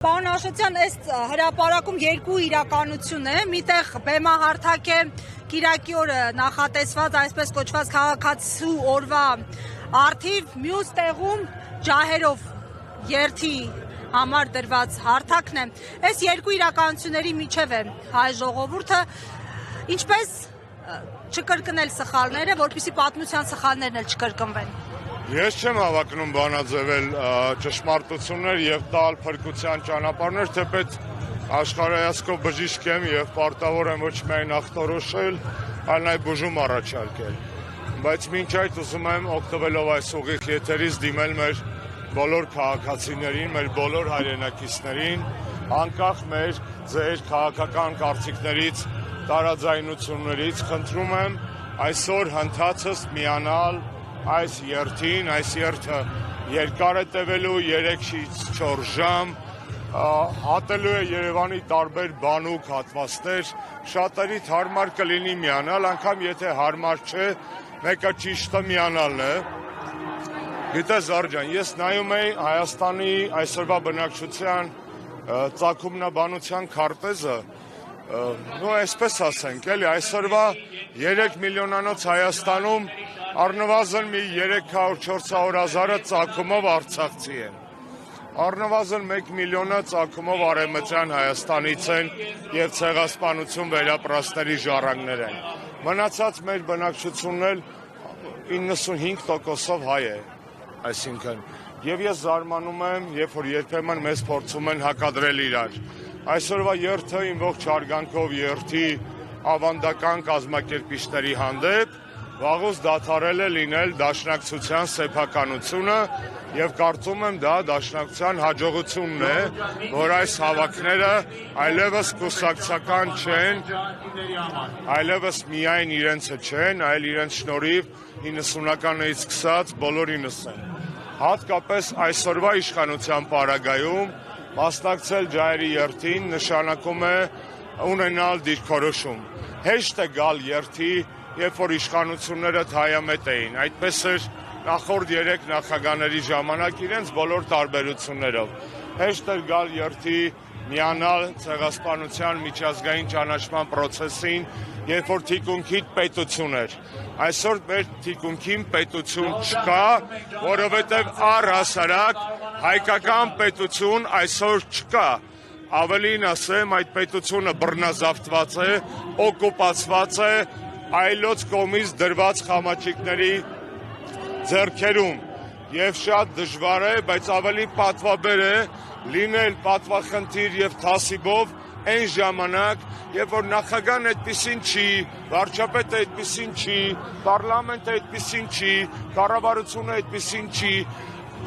Պարոն Աշոտյան, այս հրապարակում երկու իրականություն է, միտեղ բեմահարթակ է կիրակի օրը նախատեսված այսպես կոչված քաղաքացու օրվա առթիվ, մյուս տեղում ջահերով երթի համար դրված հարթակն է։ Այս երկու իրականությունների միջև է հայ ժողովուրդը, ինչպես չկրկնել սխալները, որպեսզի պատմության սխալներն էլ չկրկնվեն։ Ես չեմ հավակնում բանաձևել ճշմարտություններ եւ տալ փրկության ճանապարհներ, թեպետ աշխարհայացքով բժիշկ եմ եւ պարտավոր եմ ոչ միայն ախտորոշել, այլ նաեւ բուժում առաջարկել։ Բայց մինչ այդ ուզում եմ օգտվելով այս ուղիղ եթերից դիմել մեր բոլոր քաղաքացիներին, մեր բոլոր հայրենակիցներին, անկախ մեր ձեր քաղաքական կարծիքներից, տարաձայնություններից, խնդրում եմ այսօր հնդածս միանալ այս երթին, այս երթը երկար է տևելու 3-ից 4 ժամ, հատելու է Երևանի տարբեր բանուկ հատվածներ, շատերիդ հարմար կլինի միանալ, անգամ եթե հարմար չէ, մեկը ճիշտը միանալն է։ Գիտես Արձան, ես նայում էի Հայաստանի այսօրվա բնակչության ծագումնաբանության քարտեզը, այսպես ասենք, էլի այսօրվա 3 միլիոնանոց Հայաստանում առնվազն մի 300-400 հազարը ծագումով արցախցի են։ Առնվազն 1 միլիոնը ծագումով արևմտյան Հայաստանից են եւ ցեղասպանություն վերապրածների ժառանգներ են։ Մնացած մեր բնակչությունն էլ 95%-ով հայ է, այսինքն եւ ես զարմանում եմ, երբ որ երբեմն մեզ փորձում են հակադրել իրար։ Այսօրվա երթը իմ ողջ հարգանքով երթի ավանդական կազմակերպիչների հանդեպ վաղուց դադարել է լինել դաշնակցության սեփականությունը եւ կարծում եմ դա դաշնակցության հաջողությունն է, որ այս հավաքները այլևս կուսակցական չեն, այլևս միայն իրենցը չեն, այլ իրենց շնորհիվ 90-ականներից սկսած բոլորինս են։ Հատկապես այսօրվա իշխանության պարագայում մասնակցել ջահերի երթին նշանակում է ունենալ դիրքորոշում։ Հեշտ է գալ երթի, երբ որ իշխանությունները թայամետ էին, այդպես էր նախորդ 3 նախագահների ժամանակ իրենց բոլոր տարբերություններով։ Հեշտ էր գալ երթի, միանալ ցեղասպանության միջազգային ճանաչման պրոցեսին, երբ որ թիկունքիդ պետություն էր։ Այսօր մեր թիկունքին պետություն չկա, որովհետև առհասարակ հայկական պետություն այսօր չկա։ Ավելին ասեմ, այդ պետությունը բռնազավթված է, օկուպացված է այլոց կողմից դրված խամաչիկների ձեռքերում եւ շատ դժվար է, բայց ավելի պատվաբեր է լինել պատվախնդիր եւ թասիբով այն ժամանակ, երբ որ նախագահն այդպեսին չի, վարչապետը այդպեսին չի, պարլամենտը այդպեսին չի, կառավարությունը այդպեսին չի,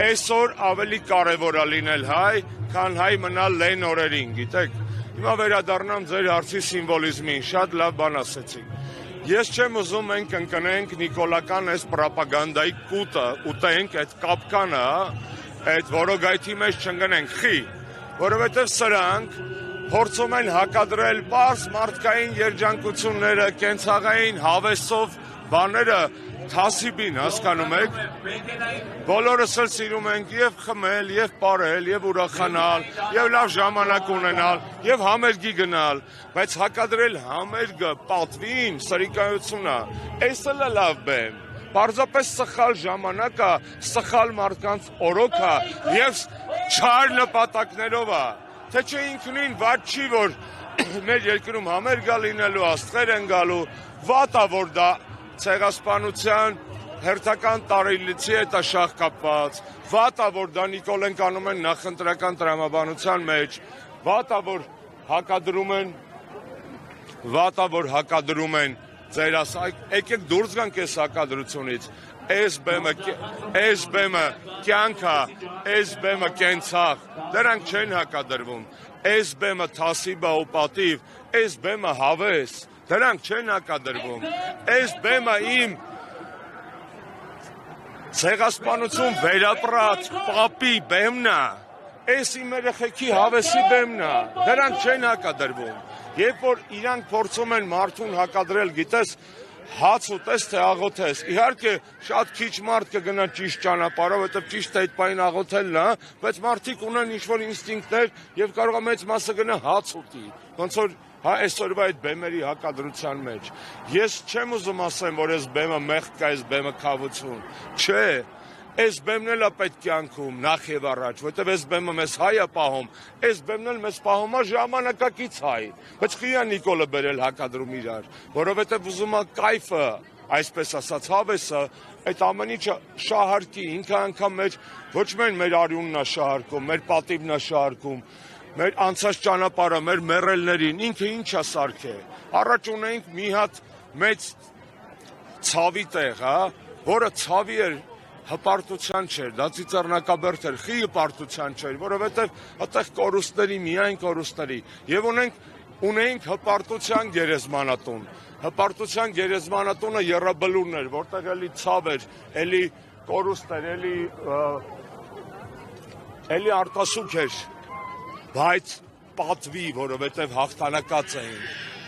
այսօր ավելի կարևոր է լինել հայ, քան հայ մնալ լեն օրերին, գիտեք։ Հիմա վերադառնամ ձեր հարցի սիմվոլիզմին, շատ լավ բան ասեցիք։ Ես չեմ ուզում մենք ընկնենք նիկոլական այս պրոպագանդայի կուտը, ուտենք այդ կապկանը, այդ որոգայթի մեջ չընկնենք, խի, որովհետև սրանք փորձում են հակադրել պարզ մարդկային երջանկությունները, կենցաղային հավեսով բաները թասիբին, հասկանում եք, բոլորս էլ սիրում ենք եւ խմել, եւ պարել, եւ ուրախանալ, եւ լավ ժամանակ ունենալ, եւ համերգի գնալ, բայց հակադրել համերգը պատվին, սրիկայությունա, այս էլ է լավ բեմ, պարզապես սխալ ժամանակա, սխալ մարդկանց օրոքա եւ չար նպատակներով է, թե չէ ինքնին վատ չի, որ մեր երկրում համերգա լինելու, աստղեր են գալու, վատ է, որ դա ցեղասպանության հերթական տարելիցի հետ է շահ կապված, վատ է, որ դա Նիկոլեն կանում են նախընտրական տրամաբանության մեջ, վատ է, որ հակադրում են ձեր եկեք դուրս գանք այս հակադրությունից, այս բեմը կյանք է, այս բեմը կենցաղ, դրանք չեն հակադրվում, այս բեմը թասիբ է ու պատիվ, այս բեմը հավես, դրանք չեն հակադրվում, այս բեմը իմ ցեղասպանություն վերապրած պապի բեմն է, այս իմ երեխեքի հավեսի բեմն է, դրանք չեն հակադրվում, երբ որ իրանք փորձում են մարդուն հակադրել, գիտես, հաց ուտես թե աղոթես։ Իհարկե շատ քիչ մարդ կգնա ճիշտ ճանապարհով, որովհետև ճիշտ այդ պայն աղոթելն է, բայց մարդիկ ունեն ինչ-որ ինստինկտներ եւ կարող է մեծ մասը գնա հաց ուտի։ Ոնց որ այսօրվա այդ բեմերի հակադրության մեջ։ Ես չեմ ուզում ասեմ, որ այս բեմը մեղք կա, այս բեմը քավություն։ Չէ, այս բեմն էլ է պետք կյանքում նախ եւ առաջ, որովհետեւ այս բեմը մեզ հայ է պահում, այս բեմն էլ մեզ պահում է ժամանակակից հայ։ Բայց խի է Նիկոլը բերել հակադրում իրար, որովհետեւ ուզում է կայֆը, այսպես ասած հավեսը, այդ ամեն ինչը շահարկի, ինքը անգամ ոչ միայն մեր արյունն է շահարկում, մեր պատիվն է շահարկում, մեր անցած ճանապարհը, մեր մեռելներին, ինքը ինչ է սարքել։ Առաջ ունեինք մի հատ մեծ ցավի տեղ, որը ցավի էր, հպարտության չէր, դա ծիծեռնակաբերդ էր, խի հպարտության չէր, որովհետև այդտեղ կորուստների, միայն կորուստների, եւ ունեինք հպարտության գերեզմանատուն։ Հպարտության գերեզմանատունը եռաբլուրն էր, որտեղ էլի ցավ էր, էլի կորուստ էր, էլի արտասուք էր, բայց պատվի, որովհետև հաղթանակած էին,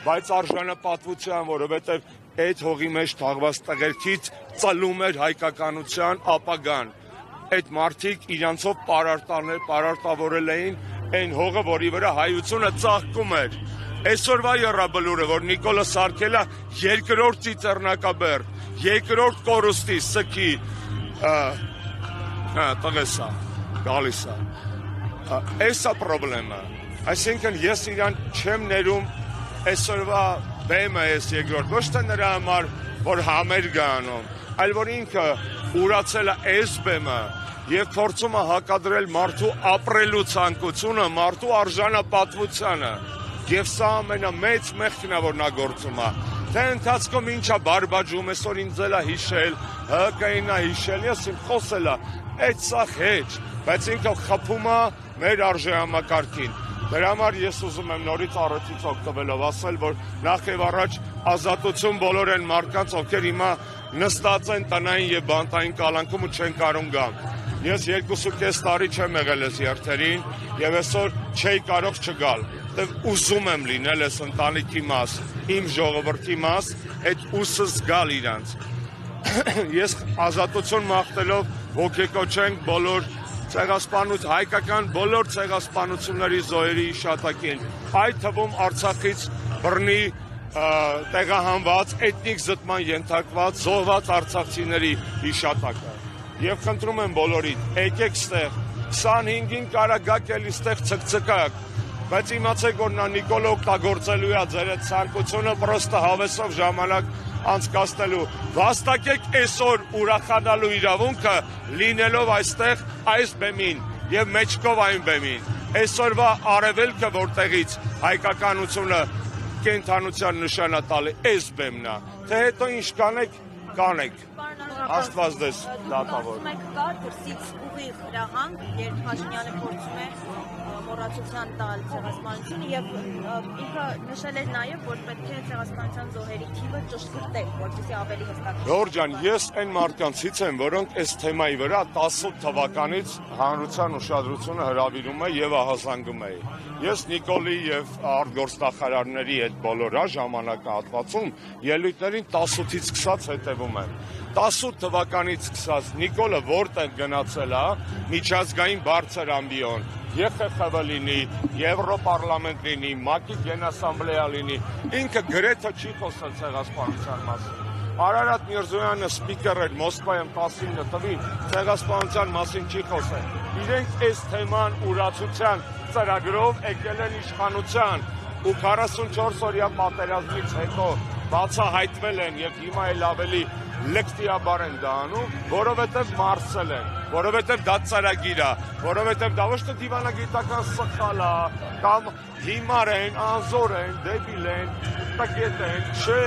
բայց արժանապատվության, որովհետև այդ հողի մեջ թաղված տղերքից ծլում էր հայկականության ապագան։ Այդ մարդիկ իրանցով պարարտավորել էին այն հողը, որի վրա հայությունը ծաղկում էր։ Այսօրվա եռաբլուրը, որ Նիկոլը սարքել է, երկրորդ ծիծեռնակաբերդ, երկրորդ կորուստի, սքի, տղես է, գալիս է։ Այս է պրոբլեմը։ Այսինքն ես իրան չեմ ներում այսօրվա բեմը ես երկրորդ, ոչ թե նրա համար, որ համերգ է անում, այլ որ ինքը ուրացել է այս բեմը եւ փորձում է հակադրել մարդու ապրելու ցանկությունը, մարդու արժանապատվությանը։ Եվ սա ամենամեծ մեղքն է, որ նա գործում է։ Թե ընթացքում ինչա բարբաջում, այսօր ինձ էլ է հիշել, ՀԿ-ին է հիշել, ես իմ խոսել է, այդ սա հեչ, բայց ինքը խփում է մեր արժեհամակարգին։ Դրա համար ես ուզում եմ նորից առիթից օգտվելով ասել, որ նախ եւ առաջ ազատություն բոլոր այն մարդկանց, ովքեր հիմա նստած են տնային եւ բանտային կալանքում ու չեն կարող գալ։ Ես 2.5 տարի չեմ եղել այս երթերին եւ այսօր չէի կարող չգալ։ Որտեւ ուզում եմ լինել այս ընտանիքի մաս, իմ ժողովրդի մաս, այդ ուսս գալ իրանց։ Ես ազատություն մաղթելով ոգեկոչենք բոլոր հայկական բոլոր ցեղասպանությունների զոհերի հիշատակին, այդ թվում Արցախից բռնի տեղահանված, էթնիկ զտման ենթարկված, զոհված արցախցիների հիշատակը։ Եվ խնդրում եմ բոլորիդ, եկեք ստեղ, 25-ին կարա գաք էլի ստեղ ցկցկակ, բայց իմացեք, որ նա Նիկոլը օգտագործելու է ձեր այդ ցանկությունը պրոստը հավեսով ժամանակ անցկացնելու։ Վաստակեք այսօր ուրախանալու իրավունքը լինելով այստեղ այս բեմին եւ մեջքով այն բեմին։ Այսօրվա արևելքը, որտեղից հայկականությունը կենթանության նշանա տալի, այս բեմն է։ Թե հետո ինչ կանեք։ Աստված դες դատավոր։ Մենք կա դրսից ուղիղ հրահանգ, երբ Փաշինյանը փորձում է մոռացության տալ ցեղասպանությունը եւ ինքը նշել էր նաեւ, որ պետք է ցեղասպանության զոհերի թիվը ճշգրտել, որպեսզի ավելի հստակ։ Ժորժ ջան, ես այն մարդկանցից եմ, որոնք այս թեմայի վրա 18 թվականից հանրության ուշադրությունը հրավիրում է եւ ահազանգում է։ Ես Նիկոլի եւ արտգործնախարարների այդ բոլոր ժամանակահատվածում ելույթներին 18-ից սկսած հետևում եմ։ 18 թվականից սկսած Նիկոլը որտեղ գնացել է, միջազգային բարձր ամբիոն, ԵԽԽՎ լինի, Եվրոպարլամենտ լինի, ՄԱԿ-ի գենասամբլեա լինի, ինքը գրեթե չի խոսել ցեղասպանության մասին։ Արարատ Միրզոյանը սպիկեր էր Մոսկվայում 19 թվին, ցեղասպանության մասին չի խոսել։ Իրենք այս թեման ուրացության ծրագրով եկել են իշխանության ու 44 օրյա պատերազմից հետո բացահայտվել են եւ հիմա էլ ավելի լկտիաբար են դա անում, որովհետև մարսել են, որովհետև դա ծրագիր է, որովհետև դա ոչ թե դիվանագիտական սխալ է, կամ հիմար են, անզոր են, դեբիլ են, տկետ են, չէ,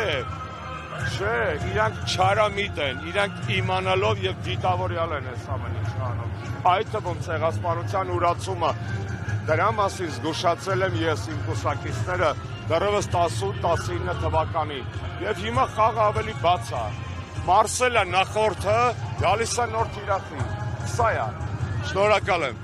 իրանք չարամիտ են, իրանք իմանալով եւ դիտավորյալ են այս ամեն ինչը անում։ Այդ թվում ցեղասպանության ուրացումը, դրա մասին զգուշացել եմ ես իմ կուսակիցները դեռևս 18-19 թվականին, եւ հիմա խաղը ավելի բաց է։ Մարսելը նախորդը, գալիս է նոր թիրախի, սա է, շնորհակալ եմ։